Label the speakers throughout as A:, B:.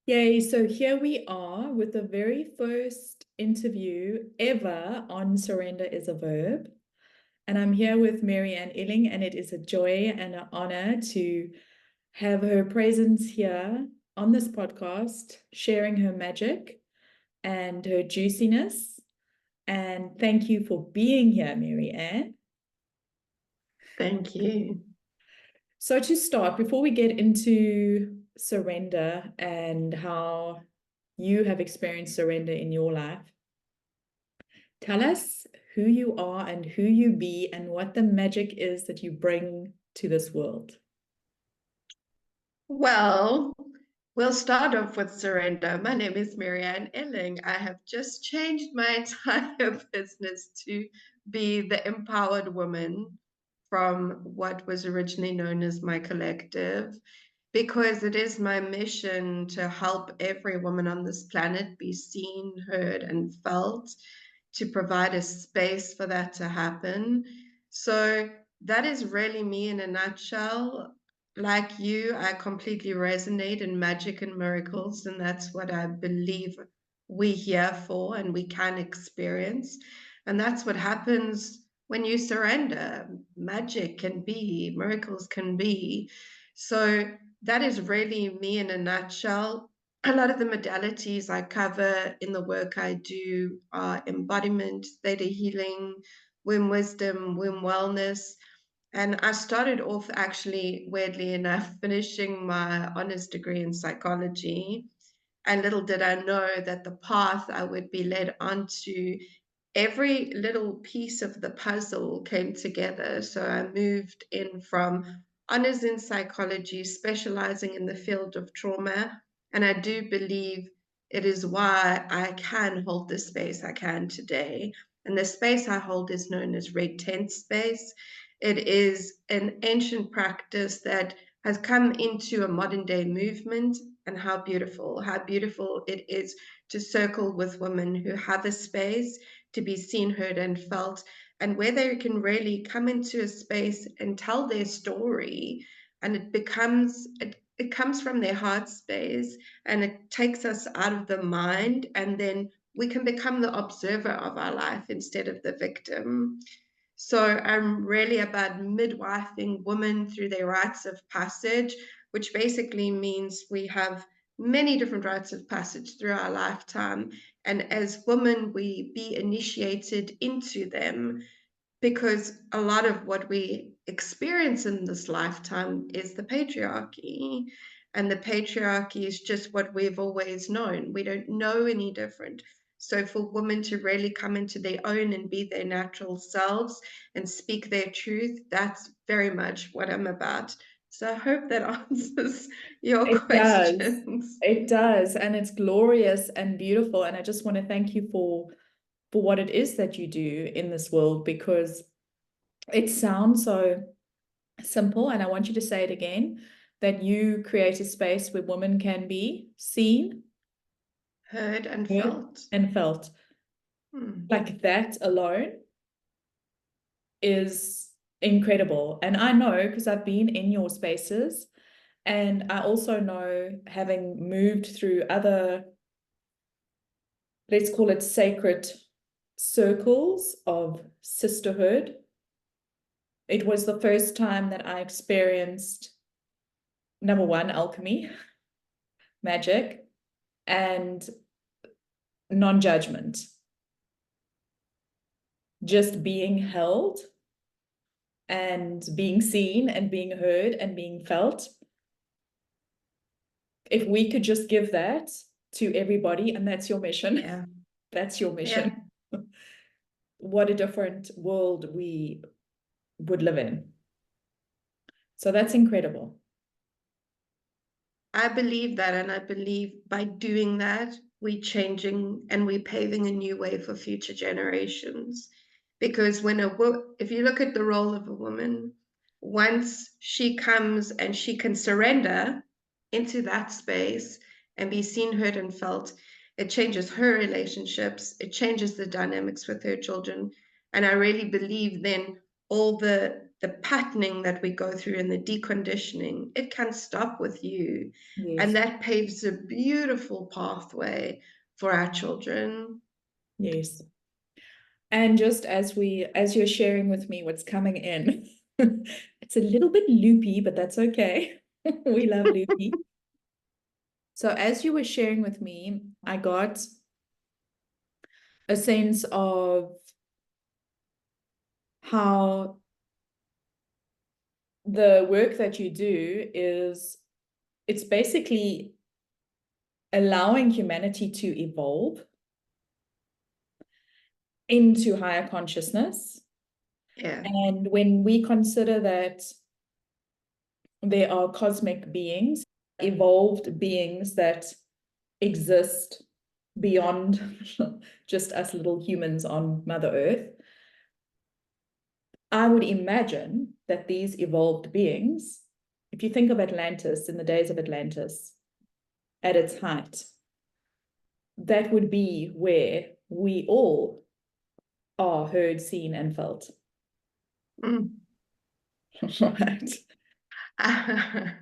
A: Yay, so here we are with the very first interview ever on Surrender is a Verb. And I'm here with Mary Ann Illing, and it is a joy and an honor to have her presence here on this podcast, sharing her magic and her juiciness. And thank you for being here, Mary Ann.
B: Thank you.
A: So to start, before we get into surrender and how you have experienced surrender in your life, tell us who you are and who you be and what the magic is that you bring to this world.
B: Well, we'll start off with surrender. My name is Marianne Elling. I have just changed my entire business to be the empowered woman from what was originally known as my collective, because it is my mission to help every woman on this planet be seen, heard, and felt, to provide a space for that to happen. So that is really me in a nutshell. Like you, I completely resonate in magic and miracles, and that's what I believe we're here for and we can experience. And that's what happens when you surrender. Magic can be, miracles can be. So that is really me in a nutshell. A lot of the modalities I cover in the work I do are embodiment, theta healing, womb wisdom, womb wellness. And I started off actually, weirdly enough, finishing my honors degree in psychology. And little did I know that the path I would be led onto, every little piece of the puzzle came together. So I moved in from honors in psychology, specializing in the field of trauma. And I do believe it is why I can hold the space I can today. And the space I hold is known as red tent space. It is an ancient practice that has come into a modern day movement. And how beautiful it is to circle with women who have a space to be seen, heard, and felt, and where they can really come into a space and tell their story. And it comes from their heart space, and it takes us out of the mind, and then we can become the observer of our life instead of the victim. So I'm really about midwifing women through their rites of passage, which basically means we have many different rites of passage through our lifetime. And as women, we be initiated into them, because a lot of what we experience in this lifetime is the patriarchy. And the patriarchy is just what we've always known. We don't know any different. So for women to really come into their own and be their natural selves and speak their truth, that's very much what I'm about. So I hope that answers your
A: It does.
B: questions.
A: It does. And it's glorious and beautiful. And I just want to thank you for what it is that you do in this world, because it sounds so simple. And I want you to say it again, that you create a space where women can be seen,
B: Heard and
A: heard,
B: felt.
A: and felt. Like that alone is incredible. And I know because I've been in your spaces, and I also know, having moved through other, let's call it sacred circles of sisterhood, it was the first time that I experienced, number one, alchemy, magic, and non-judgement. Just being held and being seen and being heard and being felt. If we could just give that to everybody, and that's your mission.
B: Yeah.
A: That's your mission. Yeah. What a different world we would live in. So that's incredible.
B: I believe that, and I believe by doing that, we're changing and we're paving a new way for future generations. Because if you look at the role of a woman, once she comes and she can surrender into that space and be seen, heard, and felt, it changes her relationships, it changes the dynamics with her children. And I really believe then all the the patterning that we go through and the deconditioning, it can stop with you. And
A: Yes.
B: that paves a beautiful pathway for our children.
A: Yes. And just as you're sharing with me what's coming in, it's a little bit loopy, but that's okay. We love loopy. So as you were sharing with me, I got a sense of how the work that you do it's basically allowing humanity to evolve into higher consciousness.
B: Yeah.
A: And when we consider that there are cosmic beings, evolved beings that exist beyond just us little humans on Mother Earth, I would imagine that these evolved beings, if you think of Atlantis in the days of Atlantis at its height, that would be where we all are heard, seen, and felt.
B: Mm.
A: Right.
B: I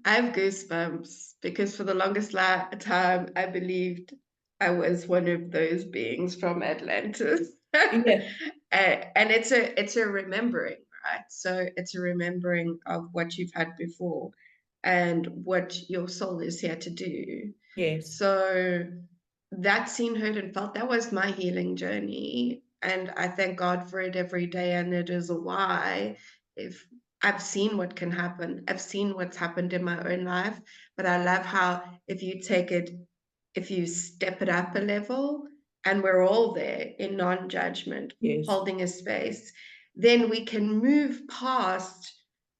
B: have goosebumps because for the longest time I believed I was one of those beings from Atlantis.
A: Yeah.
B: And it's a remembering, right? So it's a remembering of what you've had before and what your soul is here to do.
A: Yes.
B: So that seen, heard, and felt, that was my healing journey. And I thank God for it every day. And it is a why. If I've seen what can happen, I've seen what's happened in my own life. But I love how if you take it, if you step it up a level, and we're all there in non-judgment,
A: Yes.
B: holding a space, then we can move past.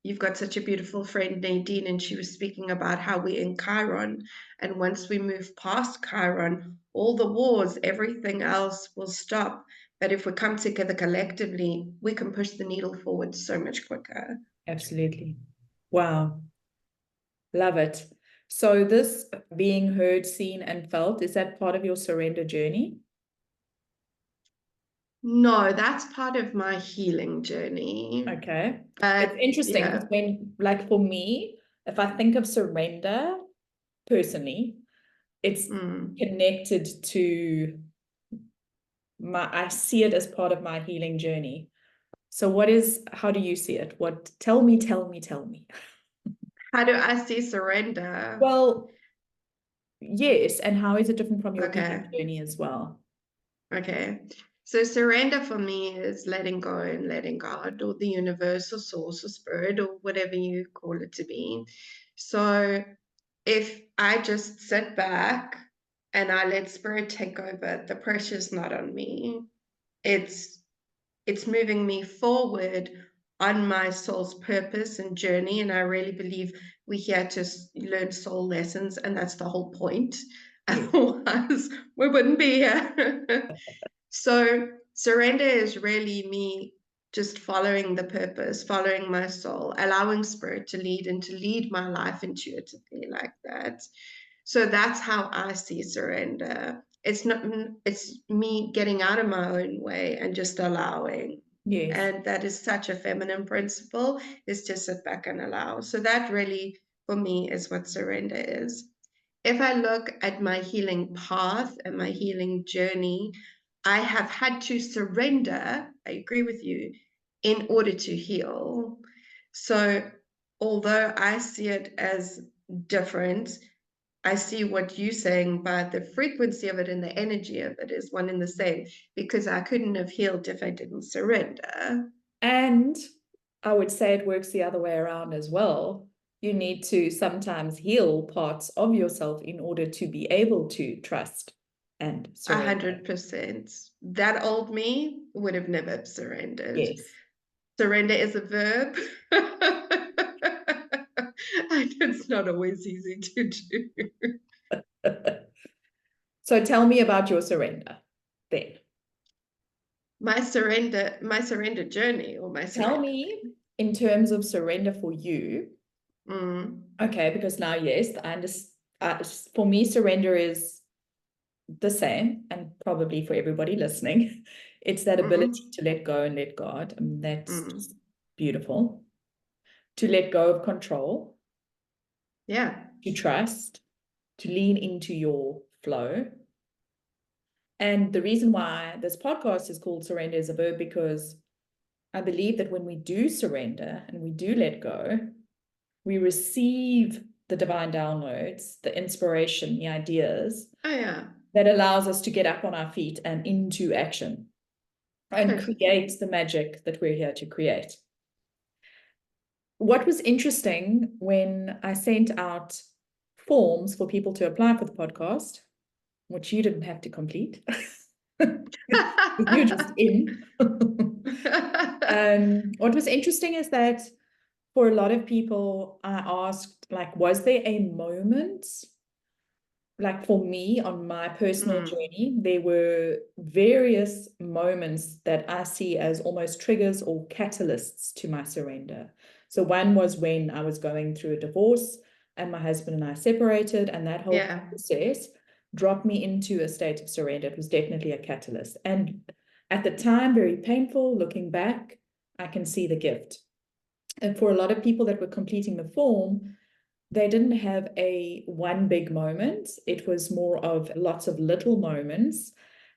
B: You've got such a beautiful friend, Nadine, and she was speaking about how we're in Chiron. And once we move past Chiron, all the wars, everything else will stop. But if we come together collectively, we can push the needle forward so much quicker.
A: Absolutely. Wow. Love it. So this being heard, seen, and felt, is that part of your surrender journey?
B: No, that's part of my healing journey.
A: Okay. It's
B: But
A: interesting because
B: yeah,
A: like for me, if I think of surrender personally, it's
B: mm.
A: connected to I see it as part of my healing journey. So how do you see it? Tell me, tell me, tell me.
B: How do I see surrender?
A: Well, yes. And how is it different from your healing
B: Okay,
A: journey as well?
B: okay. So surrender for me is letting go and letting God or the universe or source or spirit or whatever you call it to be. So if I just sit back and I let spirit take over, the pressure's not on me. It's it's moving me forward on my soul's purpose and journey. And I really believe we're here to learn soul lessons, and that's the whole point.
A: Yeah.
B: Otherwise, we wouldn't be here. So surrender is really me just following the purpose, following my soul, allowing spirit to lead and to lead my life intuitively like that. So that's how I see surrender. It's not, it's me getting out of my own way and just allowing.
A: Yes.
B: And that is such a feminine principle, is to sit back and allow. So that really, for me, is what surrender is. If I look at my healing path and my healing journey, I have had to surrender, I agree with you, in order to heal. So although I see it as different, I see what you're saying, but the frequency of it and the energy of it is one and the same, because I couldn't have healed if I didn't surrender.
A: And I would say it works the other way around as well. You need to sometimes heal parts of yourself in order to be able to trust and surrender.
B: 100%. That old me would have never surrendered.
A: Yes.
B: Surrender is a verb. And it's not always easy to do.
A: So tell me about your surrender then.
B: My surrender journey or my
A: Tell
B: surrender.
A: me in terms of surrender for you.
B: Mm,
A: Okay, because now, yes, I understand. For me, surrender is the same, and probably for everybody listening, it's that ability
B: mm,
A: to let go and let God. That's
B: mm.
A: Beautiful. To let go of control.
B: Yeah.
A: To trust. To lean into your flow. And the reason why this podcast is called Surrender is a Verb, because I believe that when we do surrender and we do let go, we receive the divine downloads, the inspiration, the ideas that allows us to get up on our feet and into action and create the magic that we're here to create. What was interesting when I sent out forms for people to apply for the podcast, which you didn't have to complete, you're just in. What was interesting is that for a lot of people, I asked, like, was there a moment? Like for me, on my personal journey, there were various moments that I see as almost triggers or catalysts to my surrender. So one was when I was going through a divorce and my husband and I separated, and that whole process dropped me into a state of surrender. It was definitely a catalyst. And at the time, very painful. Looking back, I can see the gift. And for a lot of people that were completing the form, they didn't have a one big moment. It was more of lots of little moments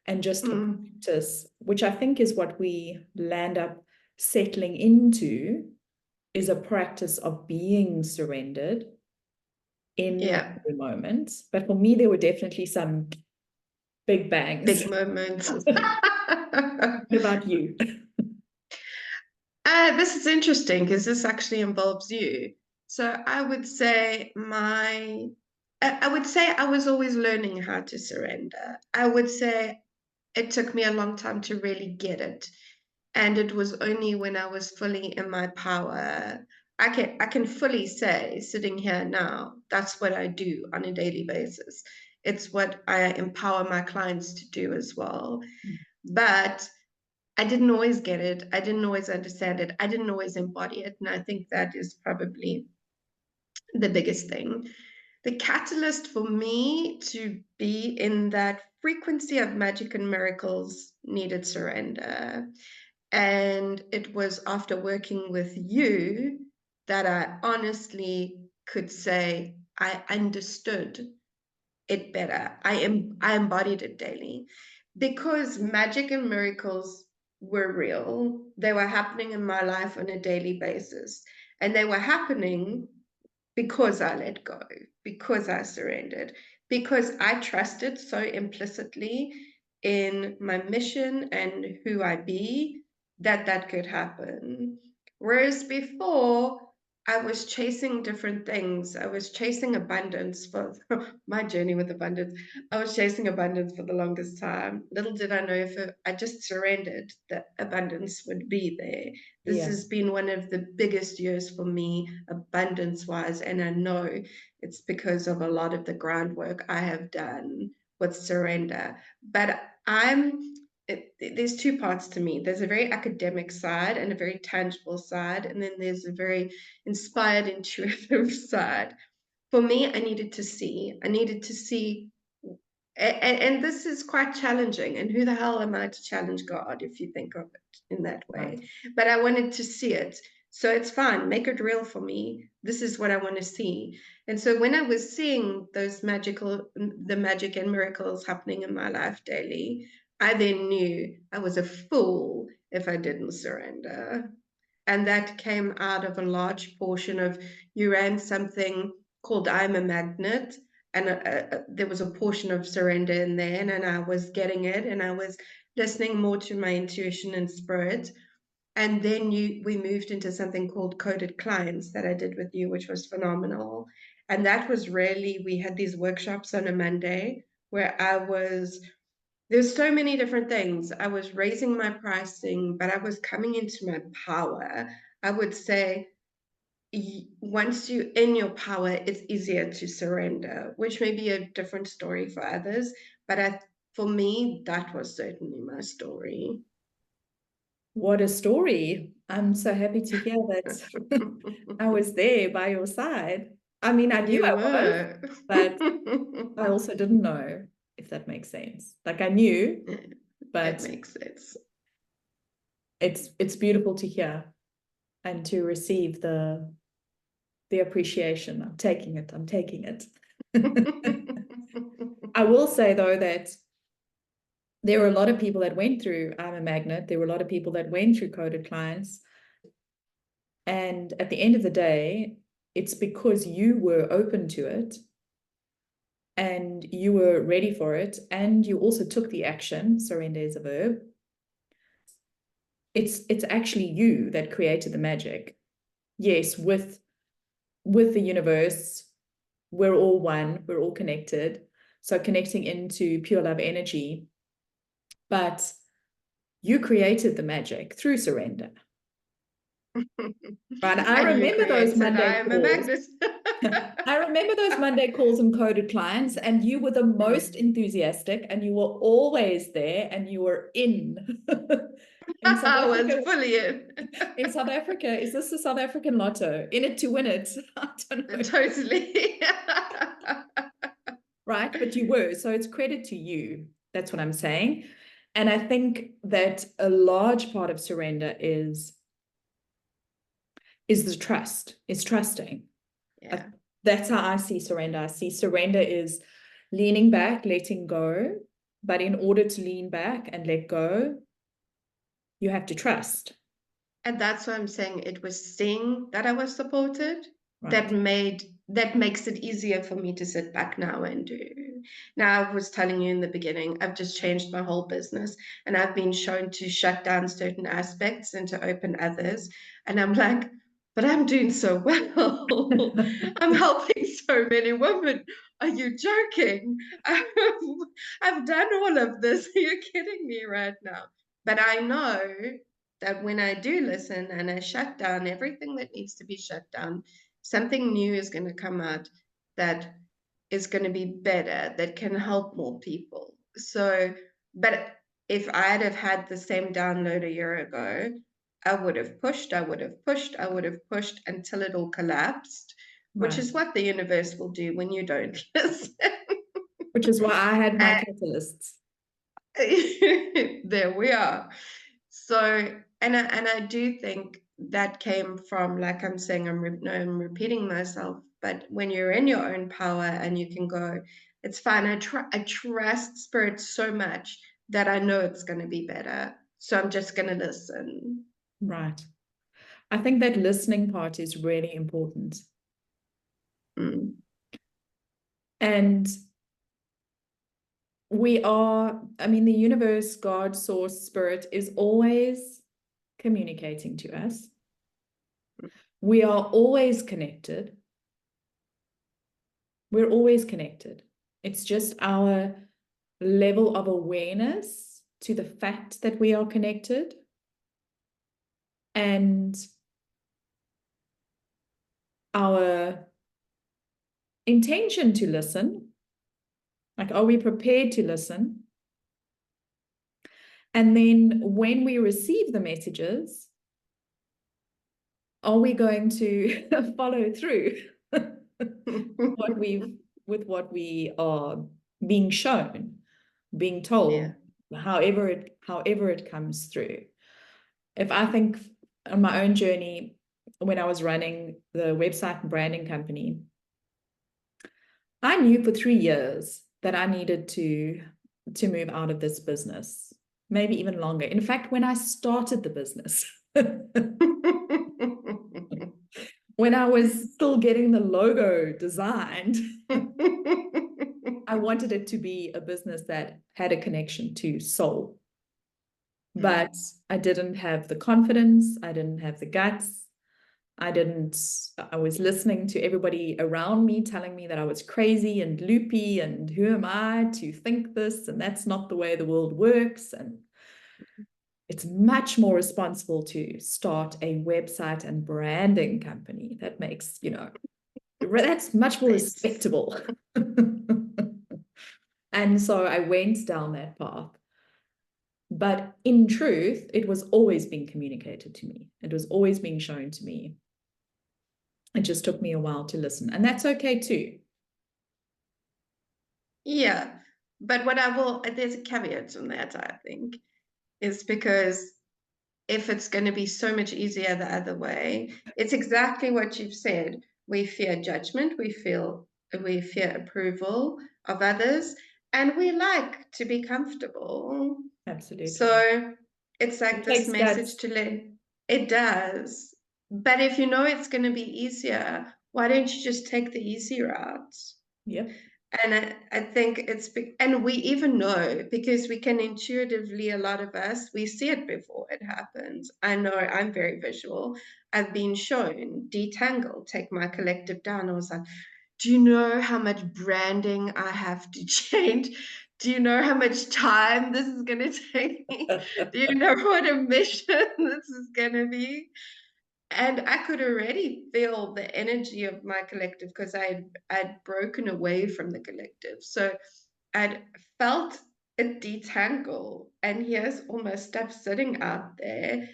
A: and just a practice, which I think is what we land up settling into, is a practice of being surrendered in the moments. But for me, there were definitely some big bangs.
B: Big moments.
A: What about you?
B: This is interesting because this actually involves you. So I would say I was always learning how to surrender. I would say it took me a long time to really get it. And it was only when I was fully in my power. I can fully say, sitting here now, that's what I do on a daily basis. It's what I empower my clients to do as well. But I didn't always get it. I didn't always understand it. I didn't always embody it. And I think that is probably the biggest thing. The catalyst for me to be in that frequency of magic and miracles needed surrender. And it was after working with you that I honestly could say I understood it better. I embodied it daily because magic and miracles were real. They were happening in my life on a daily basis, and they were happening because I let go, because I surrendered, because I trusted so implicitly in my mission and who I be that could happen. Whereas before, I was chasing different things. I was chasing abundance for my journey with abundance. I was chasing abundance for the longest time. Little did I know if I just surrendered, that abundance would be there. This has been one of the biggest years for me, abundance-wise, and I know it's because of a lot of the groundwork I have done with surrender. But there's two parts to me. There's a very academic side and a very tangible side, and then there's a very inspired, intuitive side. For me, I needed to see. And this is quite challenging. And who the hell am I to challenge God if you think of it in that way?
A: Right.
B: But I wanted to see it. So it's fine. Make it real for me. This is what I want to see. And so when I was seeing the magic and miracles happening in my life daily, I then knew I was a fool if I didn't surrender. And that came out of a large portion of you ran something called I'm a Magnet, and there was a portion of surrender in there, and I was getting it, and I was listening more to my intuition and spirit. And then we moved into something called Coded Clients that I did with you, which was phenomenal. And that was really, we had these workshops on a Monday where there's so many different things. I was raising my pricing, but I was coming into my power. I would say once you're in your power, it's easier to surrender, which may be a different story for others. But for me, that was certainly my story.
A: What a story. I'm so happy to hear that I was there by your side. I mean, I knew
B: You
A: I was,
B: were.
A: but I also didn't know, if that makes sense. Like I knew,
B: It
A: but
B: makes sense.
A: it's beautiful to hear. and to receive the appreciation. I'm taking it. I'm taking it. I will say, though, that there were a lot of people that went through I'm a Magnet. There were a lot of people that went through Coded Clients. And at the end of the day, it's because you were open to it and you were ready for it. And you also took the action. Surrender is a verb. It's actually you that created the magic. Yes, with the universe, we're all one, we're all connected. So connecting into pure love energy. But you created the magic through surrender. Right. I remember those Monday calls. I remember those Monday calls and Coded Clients, and you were the most enthusiastic, and you were always there, and you were in. In South
B: I
A: Africa,
B: was fully in.
A: in South Africa, is this the South African lotto? In it to win it. I don't know.
B: Totally.
A: Right, but you were, so it's credit to you. That's what I'm saying. And I think that a large part of surrender is the trust, is trusting.
B: Yeah.
A: That's how I see surrender. I see surrender is leaning back, letting go. But in order to lean back and let go, you have to trust.
B: And that's why I'm saying it was seeing that I was supported
A: Right.
B: that makes it easier for me to sit back now and do. Now, I was telling you in the beginning, I've just changed my whole business and I've been shown to shut down certain aspects and to open others. And I'm like, but I'm doing so well. I'm helping so many women. Are you joking? I've done all of this. Are you kidding me right now? But I know that when I do listen and I shut down everything that needs to be shut down, something new is going to come out that is going to be better, that can help more people. So, but if I'd have had the same download a year ago, I would have pushed until it all collapsed, which is what the universe will do when you don't listen.
A: Which is why I had my catalysts.
B: There we are. So, and I do think that came from, like I'm saying, I'm repeating myself, but when you're in your own power and you can go, it's fine. I trust spirit so much that I know it's going to be better. So I'm just going to listen.
A: Right. I think that listening part is really important.
B: Mm.
A: And I mean, the universe, God, source, spirit is always communicating to us. We are always connected. We're always connected. It's just our level of awareness to the fact that we are connected and our intention to listen. Like, are we prepared to listen? And then when we receive the messages, are we going to follow through with what we are being shown, being told, however it comes through? If I think on my own journey, when I was running the website and branding company, I knew for 3 years that I needed to move out of this business, maybe even longer. In fact, when I started the business, when I was still getting the logo designed, I wanted it to be a business that had a connection to soul. But I didn't have the confidence. I didn't have the guts. I was listening to everybody around me telling me that I was crazy and loopy and who am I to think this? And that's not the way the world works. And it's much more responsible to start a website and branding company that makes, that's much more respectable. And so I went down that path. But in truth, it was always being communicated to me. It was always being shown to me. It just took me a while to listen. And that's okay too.
B: Yeah. But there's a caveat on that, I think, is because if it's going to be so much easier the other way. It's exactly what you've said. We fear judgment, we fear approval of others, and we like to be comfortable.
A: Absolutely.
B: So it's like
A: It
B: this
A: takes
B: message
A: guts.
B: to let it does. But if you know it's going to be easier, why don't you just take the easy route?
A: Yep.
B: And I think and we even know because we can intuitively, a lot of us, we see it before it happens. I know I'm very visual. I've been shown detangle, take my collective down. I was like, do you know how much branding I have to change? Do you know how much time this is going to take me? Do you know what a mission this is going to be? And I could already feel the energy of my collective because I'd broken away from the collective. So I'd felt it detangle, and here's all my stuff sitting out there.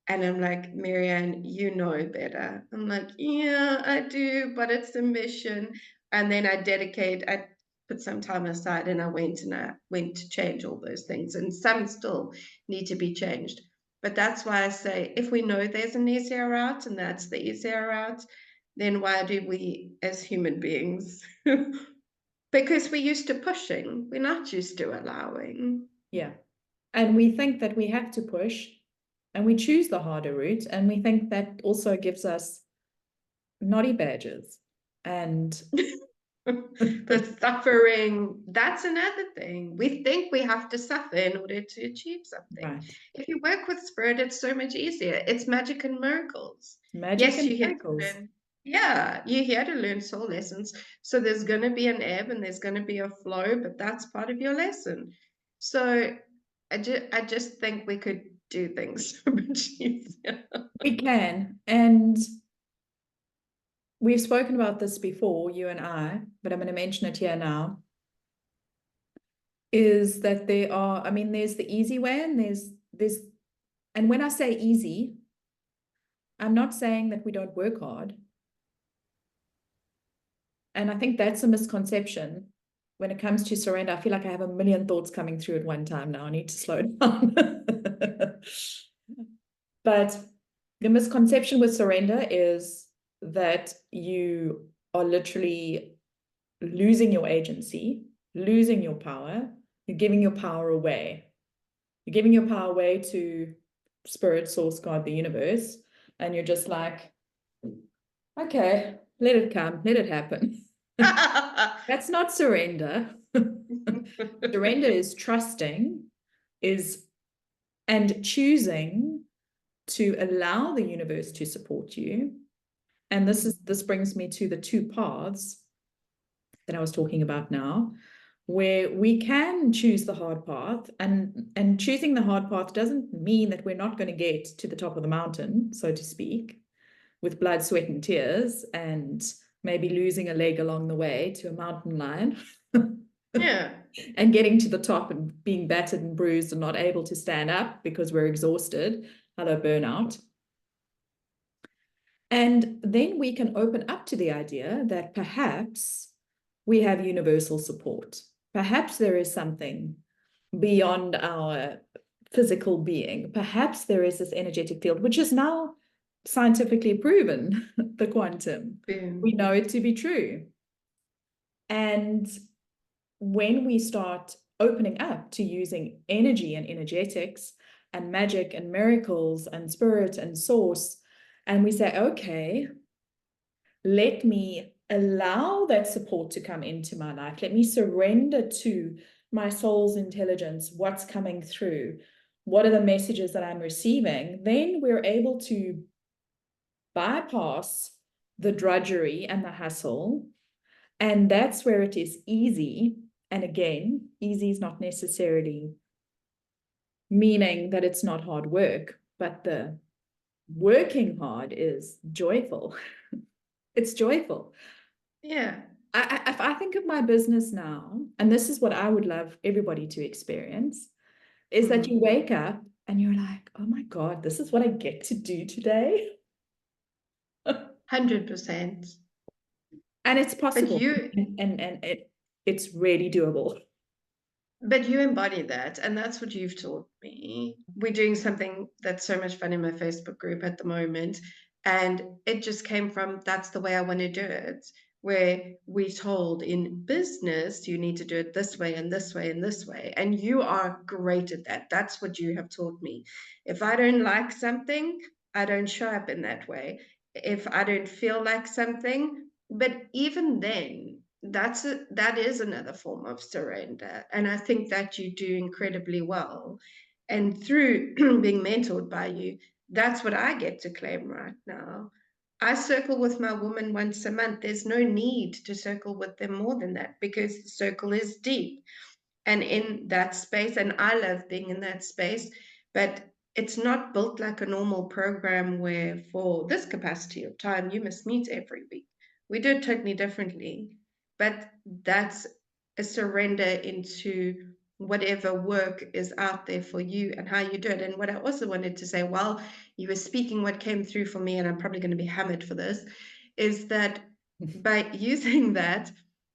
B: And I'm like, Marianne, you know better. I'm like, yeah, I do, but it's a mission. And then I put some time aside and I went to change all those things. And some still need to be changed. But that's why I say if we know there's an easier route and that's the easier route, then why do we as human beings? Because we're used to pushing, we're not used to allowing.
A: Yeah. And we think that we have to push and we choose the harder route. And we think that also gives us naughty badges. And
B: The suffering, that's another thing. We think we have to suffer in order to achieve something.
A: right.
B: If you work with spirit, it's so much easier. It's magic and miracles.
A: Magic
B: Yes,
A: and
B: you're here to
A: miracles.
B: learn. Yeah, you're here to learn soul lessons. So there's going to be an ebb and there's going to be a flow, but that's part of your lesson. So I just think we could do things so much easier.
A: We can. And we've spoken about this before, you and I, but I'm going to mention it here now. Is that there are, I mean, there's the easy way and and when I say easy, I'm not saying that we don't work hard. And I think that's a misconception when it comes to surrender. I feel like I have a million thoughts coming through at one time now. I need to slow down. But the misconception with surrender is that you are literally losing your agency, losing your power. You're giving your power away. You're giving your power away to spirit, source, God, the universe. And you're just like, okay, let it come, let it happen. That's not surrender. Surrender is trusting, and choosing to allow the universe to support you. And this brings me to the two paths that I was talking about now, where we can choose the hard path, and choosing the hard path doesn't mean that we're not going to get to the top of the mountain, so to speak, with blood, sweat, and tears, and maybe losing a leg along the way to a mountain lion.
B: Yeah.
A: And getting to the top and being battered and bruised and not able to stand up because we're exhausted. Hello, burnout. And then we can open up to the idea that perhaps we have universal support. Perhaps there is something beyond our physical being. Perhaps there is this energetic field, which is now scientifically proven, the quantum.
B: Boom.
A: We know it to be true. And when we start opening up to using energy and energetics and magic and miracles and spirit and source, and we say, okay, let me allow that support to come into my life. Let me surrender to my soul's intelligence, what's coming through, what are the messages that I'm receiving. Then we're able to bypass the drudgery and the hustle. And that's where it is easy. And again, easy is not necessarily meaning that it's not hard work, but the working hard is joyful. It's joyful.
B: Yeah.
A: If I think of my business now, and this is what I would love everybody to experience, is that you wake up and you're like, oh my God, this is what I get to do today.
B: 100%.
A: And it's
B: But
A: possible.
B: you,
A: And it's really doable.
B: But you embody that, and that's what you've taught me. We're doing something that's so much fun in my Facebook group at the moment, and it just came from that's the way I want to do it. Where we're told in business, you need to do it this way and this way and this way. And you are great at that. That's what you have taught me. If I don't like something, I don't show up in that way. If I don't feel like something, but even then, that is another form of surrender, and I think that you do incredibly well. And through being mentored by you, that's what I get to claim right now. I circle with my woman once a month. There's no need to circle with them more than that, because the circle is deep and in that space, and I love being in that space. But it's not built like a normal program where for this capacity of time you must meet every week. We do it totally differently, but that's a surrender into whatever work is out there for you and how you do it. And what I also wanted to say while you were speaking, what came through for me, and I'm probably going to be hammered for this, is that by using that,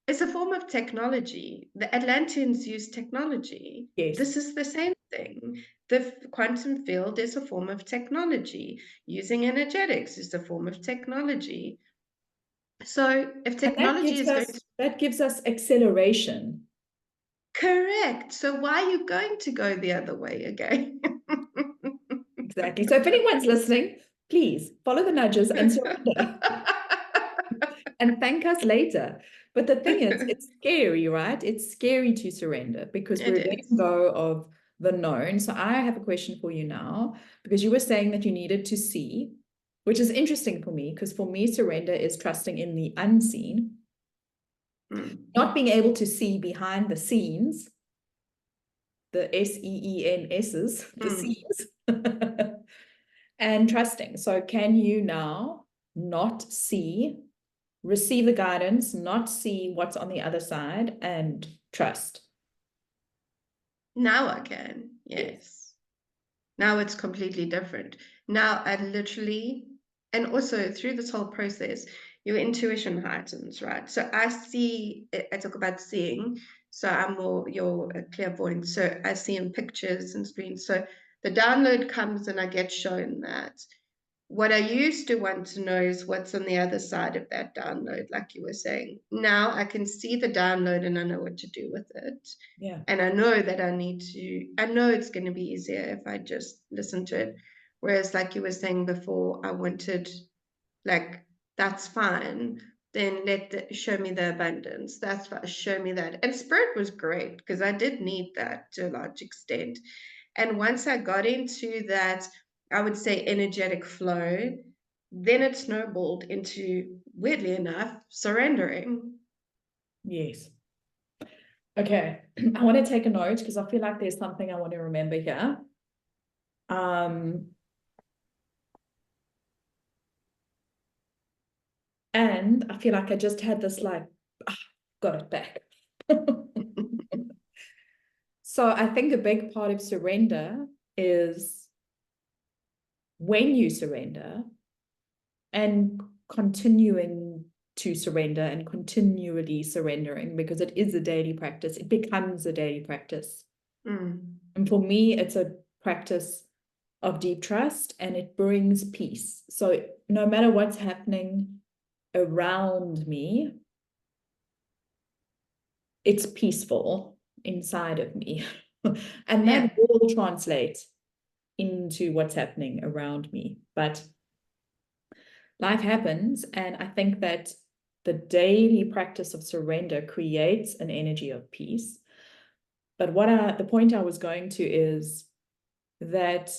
B: it's a form of technology. The Atlanteans use technology.
A: Yes.
B: This is the same thing. The quantum field is a form of technology. Using energetics is a form of technology. So if
A: And
B: technology is going to...
A: that gives us acceleration.
B: Correct. So why are you going to go the other way again?
A: Exactly. So if anyone's listening, please follow the nudges and surrender and thank us later. But the thing is, it's scary, right? It's scary to surrender because we're
B: It
A: letting
B: is.
A: go of the known. So I have a question for you now, because you were saying that you needed to see, which is interesting for me, because for me, surrender is trusting in the unseen, not being able to see behind the scenes, the SEENSs, the scenes, and trusting. So can you now not see, receive the guidance, not see what's on the other side, and trust?
B: Now I can, yes. Now it's completely different. Now I literally, and also through this whole process, your intuition heightens, right? So I see, I talk about seeing, so I'm more your clairvoyant. So I see in pictures and screens. So the download comes and I get shown that. What I used to want to know is what's on the other side of that download, like you were saying. Now I can see the download and I know what to do with it.
A: Yeah.
B: And I know that I know it's going to be easier if I just listen to it. Whereas, like you were saying before, I wanted, like, that's fine. Then show me the abundance. That's fine. Show me that. And Spirit was great because I did need that to a large extent. And once I got into that, I would say energetic flow, then it snowballed into, weirdly enough, surrendering.
A: Yes. Okay. I want to take a note because I feel like there's something I want to remember here. And I feel like I just had this like, got it back. So I think a big part of surrender is when you surrender and continuing to surrender and continually surrendering, because it is a daily practice. It becomes a daily practice. And for me, it's a practice of deep trust, and it brings peace. So no matter what's happening around me, it's peaceful inside of me. And that will translate into what's happening around me. But life happens, and I think that the daily practice of surrender creates an energy of peace. But the point I was going to is that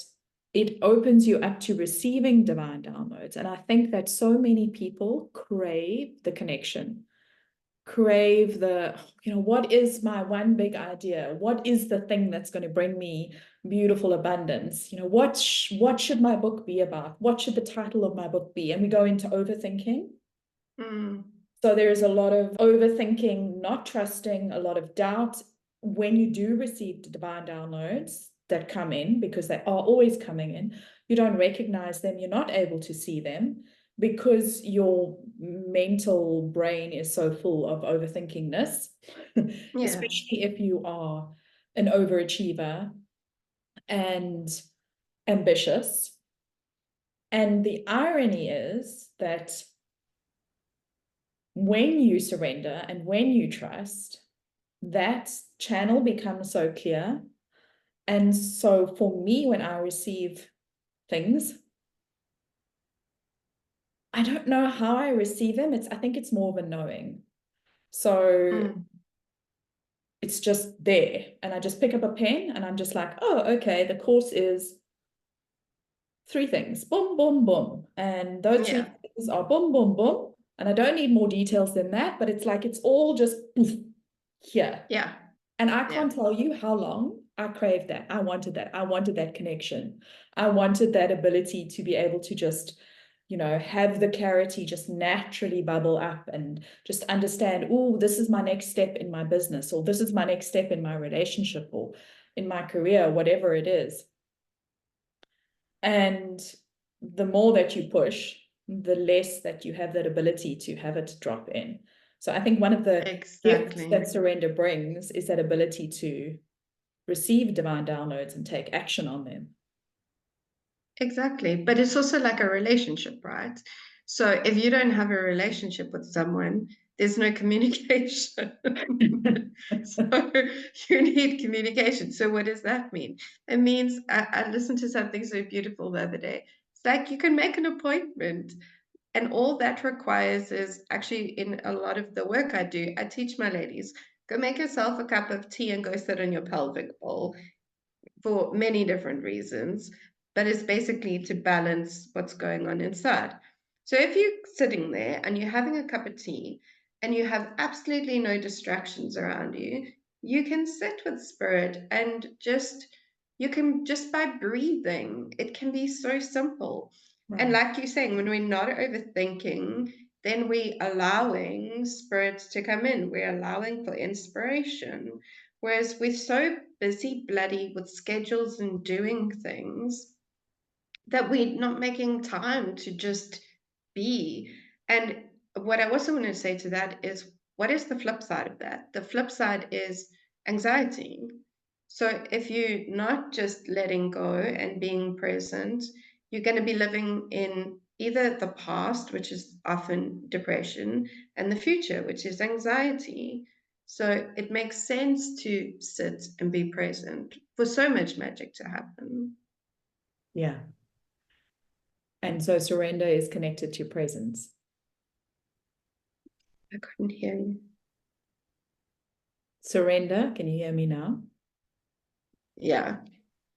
A: it opens you up to receiving divine downloads. And I think that so many people crave the connection, crave the, what is my one big idea? What is the thing that's going to bring me beautiful abundance? What should my book be about? What should the title of my book be? And we go into overthinking. So there's a lot of overthinking, not trusting, a lot of doubt when you do receive the divine downloads that come in, because they are always coming in. You don't recognize them. You're not able to see them because your mental brain is so full of overthinkingness, especially if you are an overachiever and ambitious. And the irony is that when you surrender and when you trust, that channel becomes so clear. And so for me, when I receive things, I don't know how I receive them. I think it's more of a knowing. So it's just there. And I just pick up a pen and I'm just like, oh, okay, the course is 3 things, boom, boom, boom. And those 3 things are boom, boom, boom. And I don't need more details than that, but it's like, it's all just poof, here.
B: Yeah.
A: And I can't tell you how long I craved that. I wanted that. I wanted that connection. I wanted that ability to be able to just, have the clarity just naturally bubble up and just understand, oh, this is my next step in my business, or this is my next step in my relationship, or in my career, whatever it is. And the more that you push, the less that you have that ability to have it drop in. So I think one of the gifts that surrender brings is that ability to receive divine downloads and take action on them.
B: Exactly. But it's also like a relationship, right? So if you don't have a relationship with someone, there's no communication. So you need communication. So what does that mean? It means I listened to something so beautiful the other day. It's like you can make an appointment, and all that requires is actually, in a lot of the work I do, I teach my ladies, go make yourself a cup of tea and go sit on your pelvic bowl, for many different reasons, but it's basically to balance what's going on inside. So if you're sitting there and you're having a cup of tea and you have absolutely no distractions around you, you can sit with spirit and you can just by breathing, it can be so simple. Right. And like you're saying, when we're not overthinking, then we're allowing spirits to come in. We're allowing for inspiration. Whereas we're so busy bloody with schedules and doing things that we're not making time to just be. And what I also want to say to that is, what is the flip side of that? The flip side is anxiety. So if you're not just letting go and being present, you're going to be living in either the past, which is often depression, and the future, which is anxiety. So it makes sense to sit and be present for so much magic to happen.
A: Yeah. And so surrender is connected to presence.
B: I couldn't hear you.
A: Surrender, can you hear me now?
B: Yeah.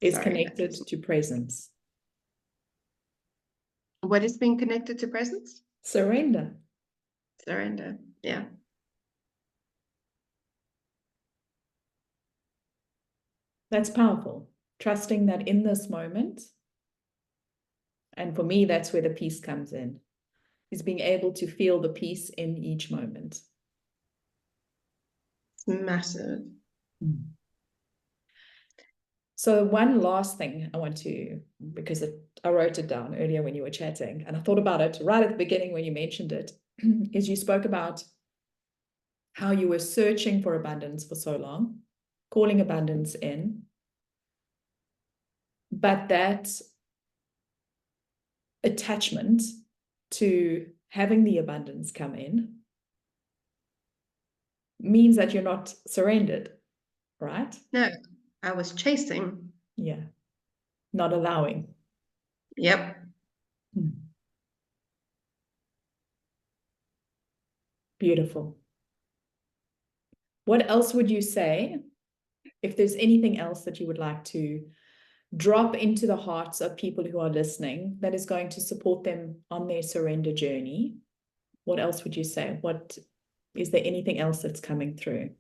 A: Is connected to presence.
B: What is being connected to presence?
A: Surrender.
B: Surrender, yeah.
A: That's powerful. Trusting that in this moment, and for me, that's where the peace comes in, is being able to feel the peace in each moment.
B: It's massive.
A: So one last thing I want to, because I wrote it down earlier when you were chatting, and I thought about it right at the beginning when you mentioned it, is you spoke about how you were searching for abundance for so long, calling abundance in, but that attachment to having the abundance come in means that you're not surrendered, right?
B: No, I was chasing.
A: Yeah. Not allowing.
B: Yep.
A: Beautiful. What else would you say, if there's anything else that you would like to drop into the hearts of people who are listening that is going to support them on their surrender journey? What else would you say? Is there anything else that's coming through?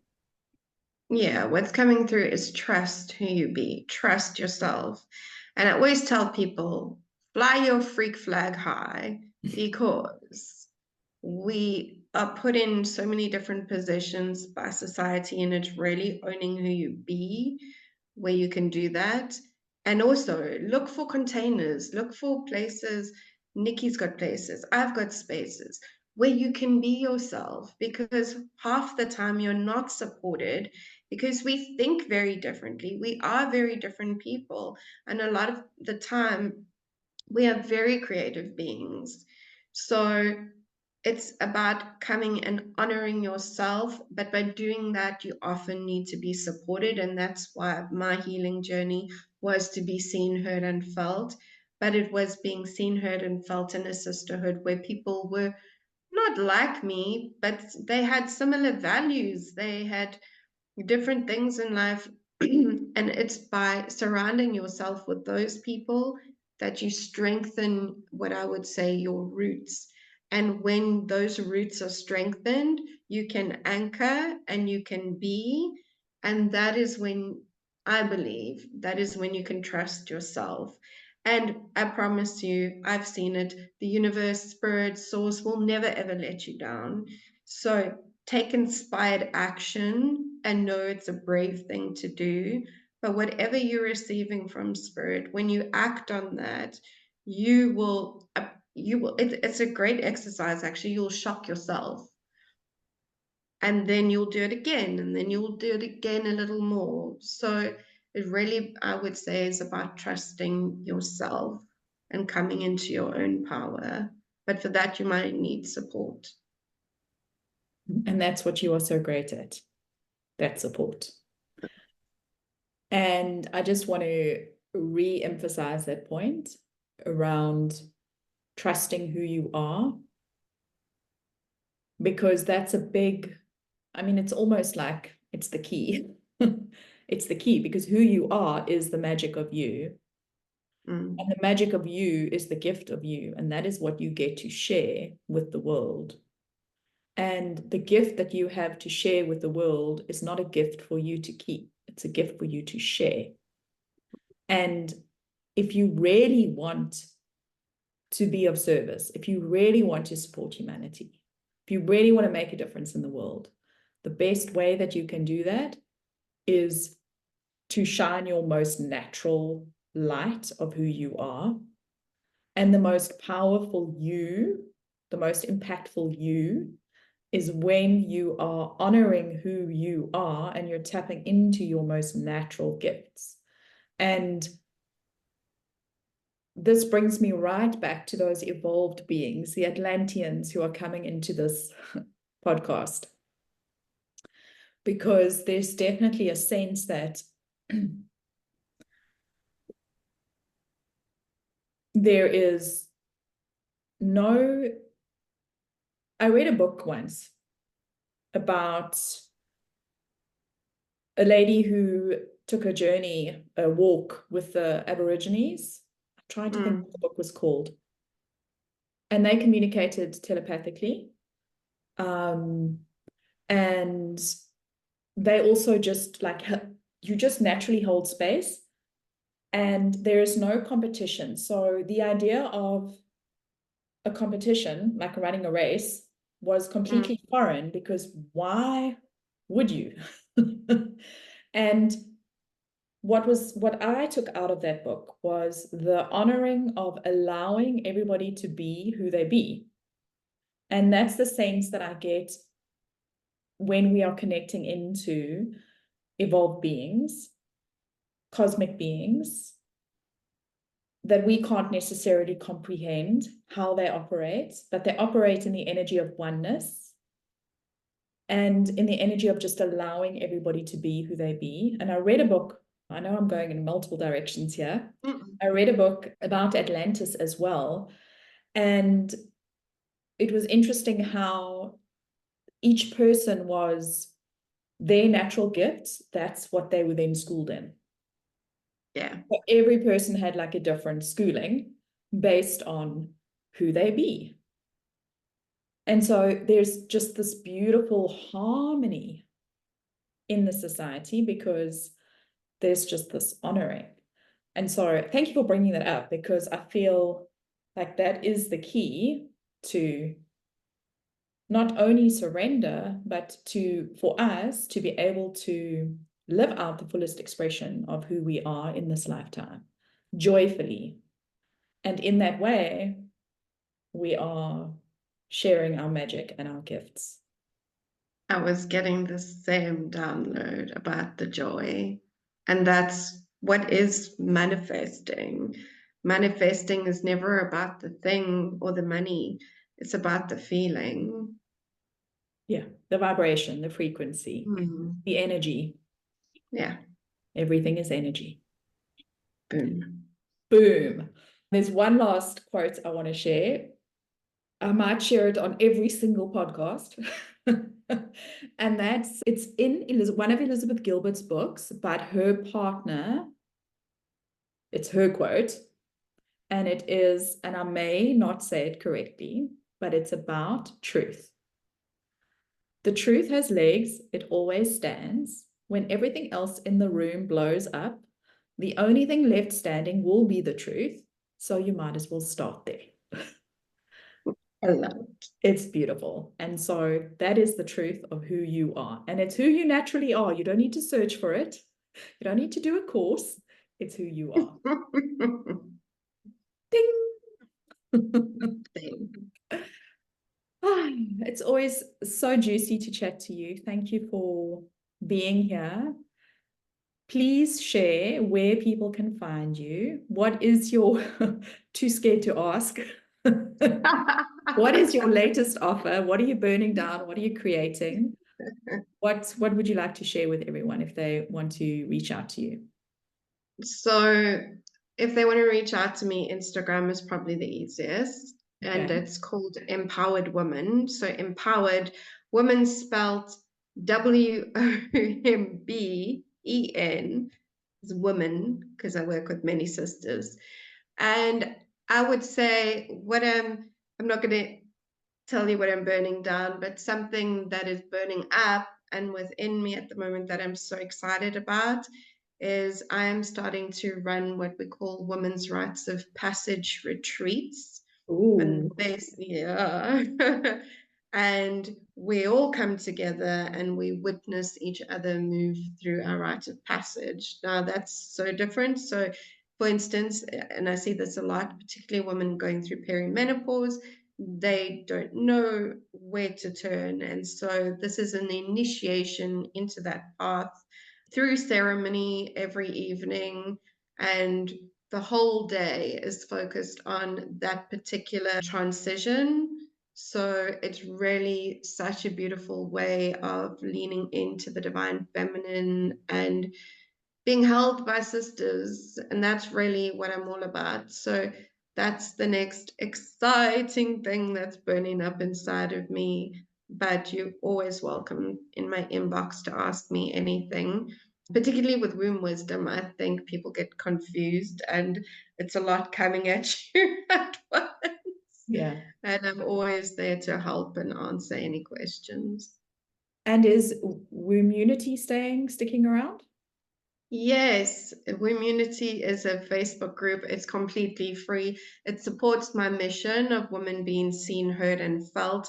B: Yeah, what's coming through is trust who you be, trust yourself. And I always tell people, fly your freak flag high, because we are put in so many different positions by society, and it's really owning who you be where you can do that. And also look for containers, look for places. Nikki's got places, I've got spaces where you can be yourself, because half the time you're not supported because we think very differently. We are very different people. And a lot of the time, we are very creative beings. So it's about coming and honoring yourself. But by doing that, you often need to be supported. And that's why my healing journey was to be seen, heard, and felt. But it was being seen, heard, and felt in a sisterhood where people were not like me, but they had similar values. They had different things in life. And it's by surrounding yourself with those people that you strengthen what I would say your roots. And when those roots are strengthened, you can anchor and you can be. And that is when, I believe, that is when you can trust yourself. And I promise you, I've seen it. The universe, spirit, source will never ever let you down. So take inspired action and know it's a brave thing to do. But whatever you're receiving from spirit, when you act on that, it's a great exercise. Actually, you'll shock yourself, and then you'll do it again, and then you'll do it again a little more. So it really, I would say, is about trusting yourself and coming into your own power. But for that, you might need support.
A: And that's what you are so great at, that support. And I just want to re-emphasize that point around trusting who you are, because that's a big, I mean, it's almost like it's the key. It's the key, because who you are is the magic of you.
B: Mm.
A: And the magic of you is the gift of you. And that is what you get to share with the world. And the gift that you have to share with the world is not a gift for you to keep. It's a gift for you to share. And if you really want to be of service, if you really want to support humanity, if you really want to make a difference in the world, the best way that you can do that is to shine your most natural light of who you are. And the most powerful you, the most impactful you, is when you are honoring who you are and you're tapping into your most natural gifts. And this brings me right back to those evolved beings, the Atlanteans, who are coming into this podcast. Because there's definitely a sense that there is no... I read a book once about a lady who took a journey, a walk with the Aborigines. I'm trying to think what the book was called. And they communicated telepathically. And they also just like, you just naturally hold space and there is no competition. So the idea of a competition, like running a race, was completely foreign, because why would you? And what I took out of that book was the honoring of allowing everybody to be who they be. And that's the sense that I get when we are connecting into evolved beings, cosmic beings, that we can't necessarily comprehend how they operate, but they operate in the energy of oneness and in the energy of just allowing everybody to be who they be. And I read a book, I know I'm going in multiple directions here. I read a book about Atlantis as well. And it was interesting how each person was their natural gifts. That's what they were then schooled in.
B: Yeah.
A: So every person had like a different schooling based on who they be. And so there's just this beautiful harmony in the society because there's just this honoring. And so thank you for bringing that up, because I feel like that is the key to not only surrender, but for us to be able to live out the fullest expression of who we are in this lifetime, joyfully. And in that way, we are sharing our magic and our gifts.
B: I was getting the same download about the joy. And that's what is manifesting. Manifesting is never about the thing or the money, it's about the feeling.
A: Yeah, the vibration, the frequency, the energy.
B: Yeah.
A: Everything is energy.
B: Boom.
A: Boom. There's one last quote I want to share. I might share it on every single podcast. And it's in one of Elizabeth Gilbert's books, but her partner, it's her quote, and it is, and I may not say it correctly, but it's about truth. The truth has legs, it always stands. When everything else in the room blows up, the only thing left standing will be the truth. So you might as well start there.
B: I love it.
A: It's beautiful. And so that is the truth of who you are. And it's who you naturally are. You don't need to search for it. You don't need to do a course. It's who you are. Ding.
B: Ding.
A: It's always so juicy to chat to you. Thank you for being here. Please share where people can find you. What is your, too scared to ask? What is your latest offer? What are you burning down? What are you creating? What would you like to share with everyone if they want to reach out to you?
B: So if they want to reach out to me, Instagram is probably the easiest. And
A: Okay.
B: it's called Empowered Woman. So empowered, woman spelled WOMBEN, is woman, because I work with many sisters. And I would say I'm not going to tell you what I'm burning down, but something that is burning up and within me at the moment that I'm so excited about is I am starting to run what we call women's rites of passage retreats. And
A: Ooh.
B: yeah. And we all come together and we witness each other move through our rite of passage. Now that's so different. So for instance, and I see this a lot, particularly women going through perimenopause, they don't know where to turn. And so this is an initiation into that path through ceremony every evening, and the whole day is focused on that particular transition. So it's really such a beautiful way of leaning into the divine feminine and being held by sisters. And that's really what I'm all about. So that's the next exciting thing that's burning up inside of me. But you're always welcome in my inbox to ask me anything, particularly with womb wisdom. I think people get confused and it's a lot coming at you at once.
A: Yeah.
B: And I'm always there to help and answer any questions.
A: And is Womunity sticking around?
B: Yes, Womunity is a Facebook group. It's completely free. It supports my mission of women being seen, heard, and felt.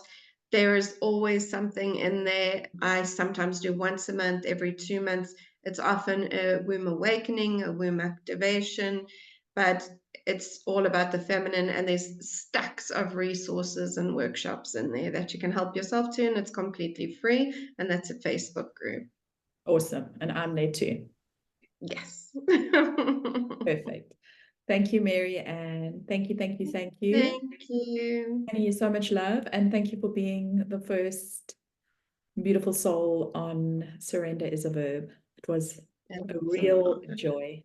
B: There is always something in there. I sometimes do once a month, every 2 months. It's often a womb awakening, a womb activation, but it's all about the feminine, and there's stacks of resources and workshops in there that you can help yourself to, and it's completely free, and that's a Facebook group.
A: Awesome. And I'm there too.
B: Yes.
A: Perfect. Thank you, Mary Ann. Thank you, thank you, thank you.
B: Thank you.
A: Sending you so much love, and thank you for being the first beautiful soul on Surrender is a Verb. It was a real joy.